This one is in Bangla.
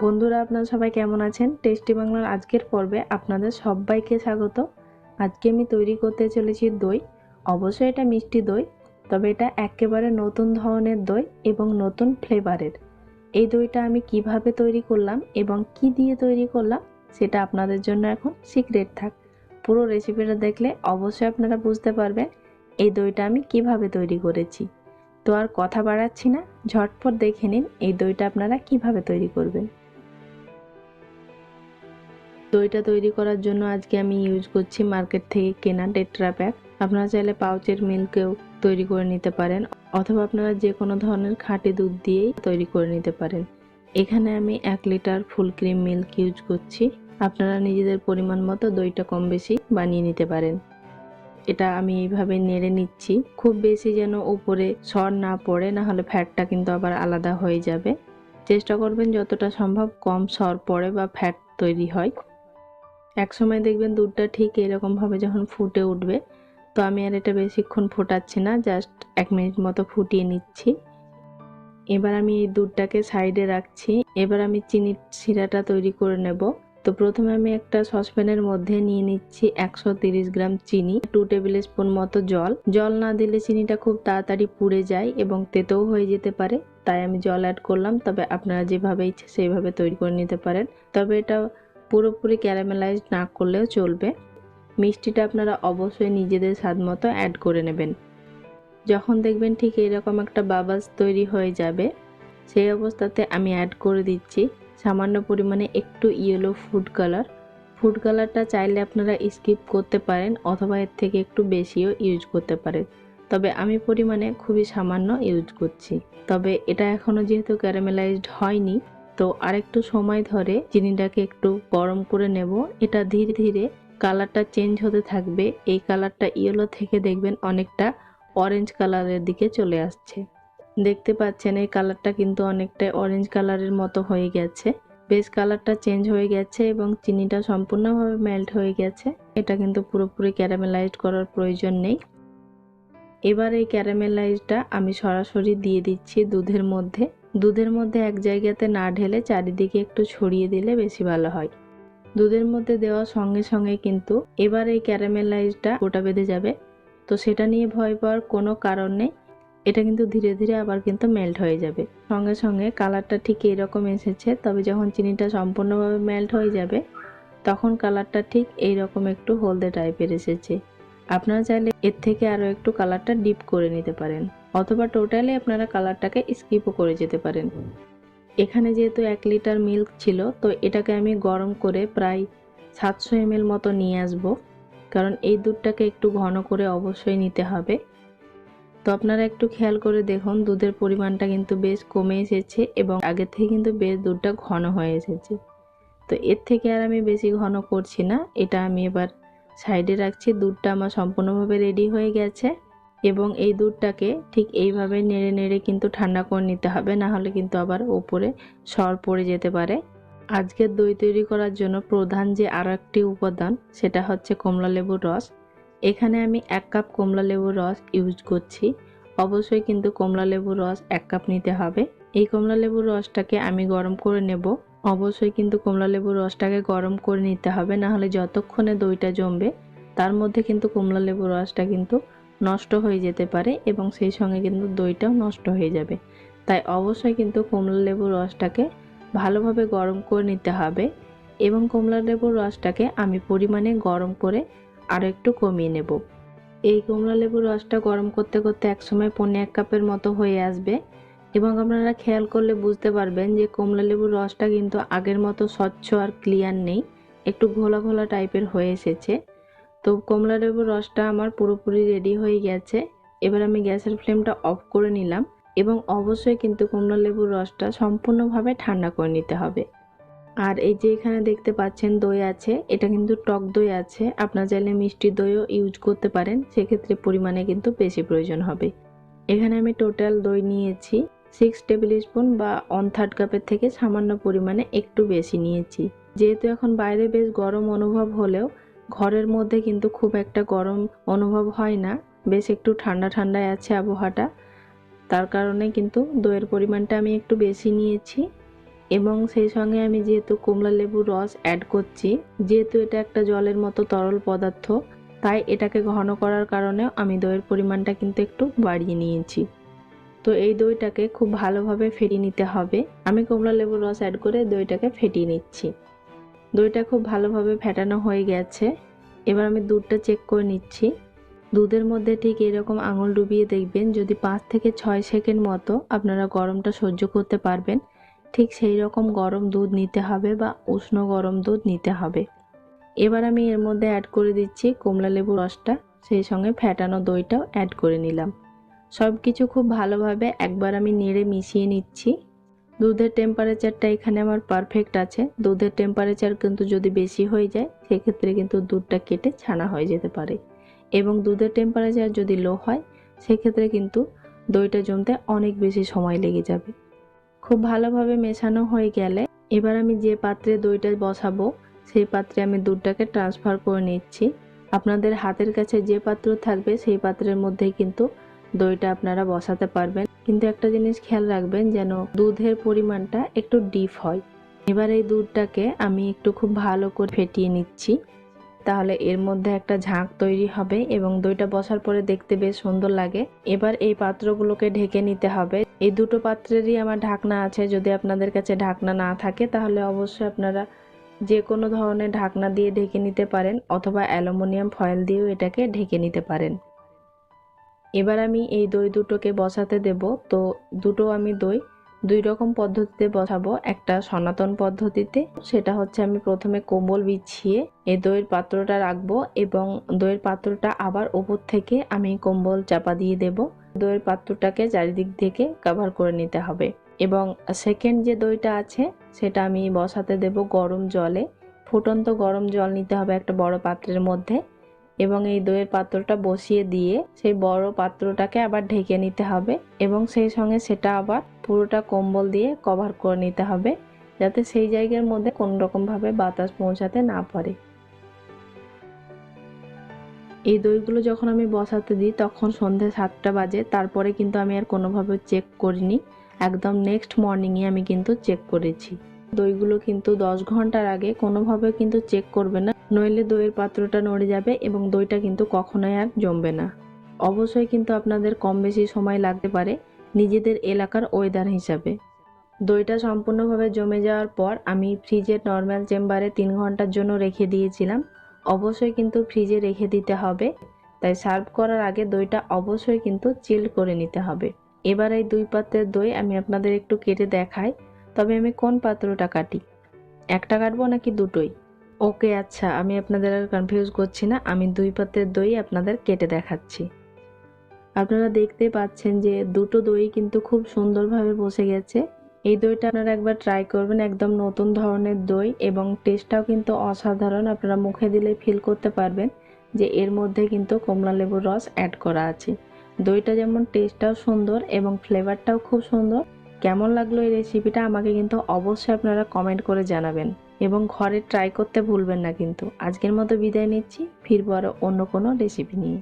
বন্ধুরা, আপনারা সবাই কেমন আছেন? টেস্টি বাংলার আজকের পর্বে আপনাদের সবাইকে স্বাগত। আজকে আমি তৈরি করতে চলেছি দই। অবশ্যই এটা মিষ্টি দই, তবে এটা একেবারে নতুন ধরনের দই এবং নতুন ফ্লেভারের। এই দইটা আমি কিভাবে তৈরি করলাম এবং কি দিয়ে তৈরি করলাম সেটা আপনাদের জন্য এখন সিক্রেট থাক। পুরো রেসিপিটা দেখলে অবশ্যই আপনারা বুঝতে পারবেন এই দইটা আমি কিভাবে তৈরি করেছি। তো আর কথা বাড়াচ্ছি না, ঝটপট দেখে নিন এই দইটা আপনারা কিভাবে তৈরি করবেন। দইটা তৈরি করার জন্য আজকে আমি ইউজ করছি মার্কেট থেকে কেনা টেট্রা প্যাক। আপনারা চাইলে পাউচের মিল্কেও তৈরি করে নিতে পারেন, অথবা আপনারা যে কোনো ধরনের খাঁটি দুধ দিয়েই তৈরি করে নিতে পারেন। এখানে আমি 1 litre full cream milk use করছি। আপনারা নিজেদের পরিমাণ মতো দইটা কম বেশি বানিয়ে নিতে পারেন। এটা আমি এইভাবে নেড়ে নিচ্ছি, খুব বেশি যেন উপরে সর না পড়ে, না হলে ফ্যাটটা কিন্তু আবার আলাদা হয়ে যাবে। চেষ্টা করবেন যতটা সম্ভব কম সর পড়ে বা ফ্যাট তৈরি হয়। একসময় দেখবেন দুধটা ঠিক এরকম ভাবে যখন ফুটে উঠবে, তো আমি আর এটা বেশিক্ষণ ফোটাচ্ছি না, জাস্ট 1 মিনিট মতো ফুটিয়ে নিচ্ছি। এবার আমি এই দুধটাকে সাইডে রাখছি। এবার আমি চিনির শিরাটা তৈরি করে নেব। তো প্রথমে আমি একটা সসপ্যানের মধ্যে নিয়ে নিচ্ছি 130 গ্রাম চিনি, 2 টেবিল স্পুন মতো জল না দিলে চিনিটা খুব তাড়াতাড়ি পুড়ে যায় এবং তেতোও হয়ে যেতে পারে, তাই আমি জল অ্যাড করলাম। তবে আপনারা যেভাবে ইচ্ছে সেইভাবে তৈরি করে নিতে পারেন, তবে এটা পুরোপুরি ক্যারামেলাইজড না করলেও চলবে। মিষ্টিটা আপনারা অবশ্যই নিজেদের স্বাদ মতো অ্যাড করে নেবেন। যখন দেখবেন ঠিক এরকম একটা বাবলস তৈরি হয়ে যাবে, সেই অবস্থাতে আমি অ্যাড করে দিচ্ছি সামান্য পরিমাণে একটু ইয়েলো ফুড কালারটা চাইলে আপনারা স্কিপ করতে পারেন, অথবা এর থেকে একটু বেশিও ইউজ করতে পারেন, তবে আমি পরিমাণে খুবই সামান্য ইউজ করছি। তবে এটা এখনও যেহেতু ক্যারামেলাইজড হয়নি, তো আরেকটু সময় ধরে চিনিটাকে একটু গরম করে নেব। এটা ধীরে ধীরে কালারটা চেঞ্জ হতে থাকবে। এই কালারটা ইয়েলো থেকে দেখবেন অনেকটা অরেঞ্জ কালারের দিকে চলে আসছে। দেখতে পাচ্ছেন এই কালারটা কিন্তু অনেকটা অরেঞ্জ কালারের মতো হয়ে গেছে। বেশ কালারটা চেঞ্জ হয়ে গেছে এবং চিনিটা সম্পূর্ণভাবে মেল্ট হয়ে গেছে। এটা কিন্তু পুরোপুরি ক্যারামেলাইজড করার প্রয়োজন নেই। এবার এই ক্যারামেলাইজটা আমি সরাসরি দিয়ে দিচ্ছি দুধের মধ্যে এক জায়গাতে না ঢেলে চারিদিকে একটু ছড়িয়ে দিলে বেশি ভালো হয়। দুধের মধ্যে দেওয়ার সঙ্গে সঙ্গে কিন্তু এবার এই ক্যারামেলাইজটা গোটা বেঁধে যাবে, তো সেটা নিয়ে ভয় পাওয়ার কোনো কারণ নেই। এটা কিন্তু ধীরে ধীরে আবার কিন্তু মেল্ট হয়ে যাবে। সঙ্গে সঙ্গে কালারটা ঠিক এইরকম এসেছে, তবে যখন চিনিটা সম্পূর্ণভাবে মেল্ট হয়ে যাবে তখন কালারটা ঠিক এইরকম একটু হলদে টাইপের এসেছে। আপনারা চাইলে এর থেকে আরও একটু কালারটা ডিপ করে নিতে পারেন, অথবা টোটালি আপনারা কালারটাকে স্কিপও করে যেতে পারেন। এখানে যেহেতু 1 লিটার মিল্ক ছিল, তো এটাকে আমি গরম করে প্রায় 700 ml মতো নিয়ে আসব, কারণ এই দুধটাকে একটু ঘন করে অবশ্যই নিতে হবে। তো আপনারা একটু খেয়াল করে দেখুন দুধের পরিমাণটা কিন্তু বেশ কমে এসেছে এবং আগে থেকে কিন্তু বেশ দুধটা ঘন হয়ে এসেছে। তো এর থেকে আর আমি বেশি ঘন করছি না, এটা আমি এবার সাইডে রাখছি। দুধটা আমার সম্পূর্ণভাবে রেডি হয়ে গেছে এবং এই দুধটাকে ঠিক এইভাবে নেড়ে নেড়ে কিন্তু ঠান্ডা করে নিতে হবে, না হলে কিন্তু আবার উপরে সর পড়ে যেতে পারে। আজকের দই তৈরি করার জন্য প্রধান যে আরও একটি উপাদান, সেটা হচ্ছে কমলা লেবুর রস। এখানে আমি 1 কাপ কমলা লেবুর রস ইউজ করছি। অবশ্যই কিন্তু কমলা লেবুর রস 1 কাপ নিতে হবে। এই কমলা লেবুর রসটাকে আমি গরম করে নেব। অবশ্যই কিন্তু কমলা লেবুর রসটাকে গরম করে নিতে হবে, না হলে যতক্ষণে দইটা জমবে তার মধ্যে কিন্তু কমলা লেবুর রসটা কিন্তু নষ্ট হয়ে যেতে পারে এবং সেই সঙ্গে কিন্তু দইটাও নষ্ট হয়ে যাবে। তাই অবশ্যই কিন্তু কমলা লেবুর রসটাকে ভালোভাবে গরম করে নিতে হবে এবং কমলা লেবুর রসটাকে আমি পরিমাণে গরম করে আরও একটু কমিয়ে নেব। এই কমলা লেবুর রসটা গরম করতে করতে একসময় 1.25 কাপের মতো হয়ে আসবে এবং আপনারা খেয়াল করলে বুঝতে পারবেন যে কমলা লেবুর রসটা কিন্তু আগের মতো স্বচ্ছ আর ক্লিয়ার নেই, একটু ঘোলা ঘোলা টাইপের হয়ে এসেছে। তো কমলা লেবুর রসটা আমার পুরোপুরি রেডি হয়ে গেছে। এবার আমি গ্যাসের ফ্লেমটা অফ করে নিলাম এবং অবশ্যই কিন্তু কমলা লেবুর রসটা সম্পূর্ণভাবে ঠান্ডা করে নিতে হবে। আর এই যে এখানে দেখতে পাচ্ছেন দই আছে, এটা কিন্তু টক দই আছে। আপনারা চাইলে মিষ্টি দইও ইউজ করতে পারেন, সেক্ষেত্রে পরিমাণে কিন্তু বেশি প্রয়োজন হবে। এখানে আমি টোটাল দই নিয়েছি 6 টেবিল স্পুন বা 1/3 কাপের থেকে সামান্য পরিমাণে একটু বেশি নিয়েছি। যেহেতু এখন বাইরে বেশ গরম অনুভব হলেও ঘরের মধ্যে কিন্তু খুব একটা গরম অনুভব হয় না, বেশ একটু ঠান্ডা ঠান্ডায় আছে আবহাওয়াটা, তার কারণে কিন্তু দইয়ের পরিমাণটা আমি একটু বেশি নিয়েছি। এবং সেই সঙ্গে আমি যেহেতু কমলা লেবুর রস অ্যাড করছি, যেহেতু এটা একটা জলের মতো তরল পদার্থ, তাই এটাকে ঘন করার কারণে আমি দইয়ের পরিমাণটা কিন্তু একটু বাড়িয়ে নিয়েছি। তো এই দইটাকে খুব ভালোভাবে ফেটিয়ে নিতে হবে। আমি কমলা লেবুর রস অ্যাড করে দইটাকে ফেটিয়ে নিচ্ছি। দইটা খুব ভালোভাবে ফেটানো হয়ে গেছে। এবার আমি দুধটা চেক করে নিচ্ছি। দুধের মধ্যে ঠিক এরকম আঙুল ডুবিয়ে দেখবেন, যদি 5 থেকে 6 সেকেন্ড মতো আপনারা গরমটা সহ্য করতে পারবেন, ঠিক সেই রকম গরম দুধ নিতে হবে বা উষ্ণ গরম দুধ নিতে হবে। এবার আমি এর মধ্যে অ্যাড করে দিচ্ছি কমলা লেবুর রসটা, সেই সঙ্গে ফেটানো দইটাও অ্যাড করে নিলাম। সব কিছু খুব ভালোভাবে একবার আমি নেড়ে মিশিয়ে নিচ্ছি। দুধের টেম্পারেচারটা এখানে আমার পারফেক্ট আছে। দুধের টেম্পারেচার কিন্তু যদি বেশি হয়ে যায় সেক্ষেত্রে কিন্তু দুধটা কেটে ছানা হয়ে যেতে পারে, এবং দুধের টেম্পারেচার যদি লো হয় সেক্ষেত্রে কিন্তু দইটা জমতে অনেক বেশি সময় লেগে যাবে। খুব ভালোভাবে মেশানো হয়ে গেলে এবার আমি যে পাত্রে দইটা বসাবো সেই পাত্রে আমি দুধটাকে ট্রান্সফার করে নিচ্ছি। আপনাদের হাতের কাছে যে পাত্র থাকবে সেই পাত্রের মধ্যেই কিন্তু দইটা আপনারা বসাতে পারবেন, কিন্তু একটা জিনিস খেয়াল রাখবেন যেন দুধের পরিমাণটা একটু ডিপ হয়। এবার এই দুধটাকে আমি একটু খুব ভালো করে ফেটিয়ে নিচ্ছি, তাহলে এর মধ্যে একটা ঝাঁক তৈরি হবে এবং দইটা বসার পরে দেখতে বেশ সুন্দর লাগে। এবার এই পাত্রগুলোকে ঢেকে নিতে হবে। এই দুটো পাত্রেরই আমার ঢাকনা আছে। যদি আপনাদের কাছে ঢাকনা না থাকে তাহলে অবশ্যই আপনারা যে কোনো ধরনের ঢাকনা দিয়ে ঢেকে নিতে পারেন, অথবা অ্যালুমিনিয়াম ফয়েল দিয়েও এটাকে ঢেকে নিতে পারেন। এবার আমি এই দই দুটোকে বসাতে দেব। তো দুটো আমি দই দুই রকম পদ্ধতিতে বসাবো। একটা সনাতন পদ্ধতিতে, সেটা হচ্ছে আমি প্রথমে কম্বল বিছিয়ে এই দইয়ের পাত্রটা রাখবো এবং দইয়ের পাত্রটা আবার উপর থেকে আমি কম্বল চাপা দিয়ে দেব। দইয়ের পাত্রটাকে চারিদিক থেকে কভার করে নিতে হবে। এবং সেকেন্ড যে দইটা আছে সেটা আমি বসাতে দেব গরম জলে। ফুটন্ত গরম জল নিতে হবে একটা বড় পাত্রের মধ্যে, এবং এই দইয়ের পাত্রটা বসিয়ে দিয়ে সেই বড় পাত্রটাকে আবার ঢেকে নিতে হবে এবং সেই সঙ্গে সেটা আবার পুরোটা কম্বল দিয়ে কভার করে নিতে হবে, যাতে সেই জায়গার মধ্যে কোনো রকম ভাবে বাতাস পৌঁছাতে না পারে। এই দইগুলো যখন আমি বসাতে দিই তখন সন্ধ্যে 7টা বাজে, তারপরে কিন্তু আমি আর কোনোভাবে চেক করিনি। একদম নেক্সট মর্নিংয়ে আমি কিন্তু চেক করেছি। দইগুলো কিন্তু 10 ঘন্টার আগে কোনোভাবে কিন্তু চেক করবে না, নইলে দইয়ের পাত্রটা নড়ে যাবে এবং দইটা কিন্তু কখনোই আর জমবে না। অবশ্যই কিন্তু আপনাদের কম বেশি সময় লাগতে পারে নিজেদের এলাকার ওয়েদার হিসাবে। দইটা সম্পূর্ণভাবে জমে যাওয়ার পর আমি ফ্রিজের নর্মাল চেম্বারে 3 ঘন্টার জন্য রেখে দিয়েছিলাম। অবশ্যই কিন্তু ফ্রিজে রেখে দিতে হবে, তাই সার্ভ করার আগে দইটা অবশ্যই কিন্তু চিল্ড করে নিতে হবে। এবার এই 2 পাত্রের দই আমি আপনাদের একটু কেটে দেখাই, তবে আমি কোন পাত্রটা কাটি, একটা কাটবো নাকি দুটোই? ওকে, আচ্ছা, আমি আপনাদের আর কনফিউজ করছি না, আমি 2 পাত্রের দই আপনাদের কেটে দেখাচ্ছি। আপনারা দেখতে পাচ্ছেন যে দুটো দই কিন্তু খুব সুন্দরভাবে বসে গেছে। এই দইটা আপনারা একবার ট্রাই করবেন, একদম নতুন ধরনের দই এবং টেস্টটাও কিন্তু অসাধারণ। আপনারা মুখে দিলে ফিল করতে পারবেন যে এর মধ্যে কিন্তু কমলা লেবুর রস অ্যাড করা আছে। দইটা যেমন টেস্টটাও সুন্দর এবং ফ্লেভারটাও খুব সুন্দর। কেমন লাগলো এই রেসিপিটা আমাকে কিন্তু অবশ্যই আপনারা কমেন্ট করে জানাবেন এবং ঘরে ট্রাই করতে ভুলবেন না কিন্তু। আজকের মতো বিদায় নিচ্ছি, ফিরবো আরও অন্য কোনো রেসিপি নিয়ে।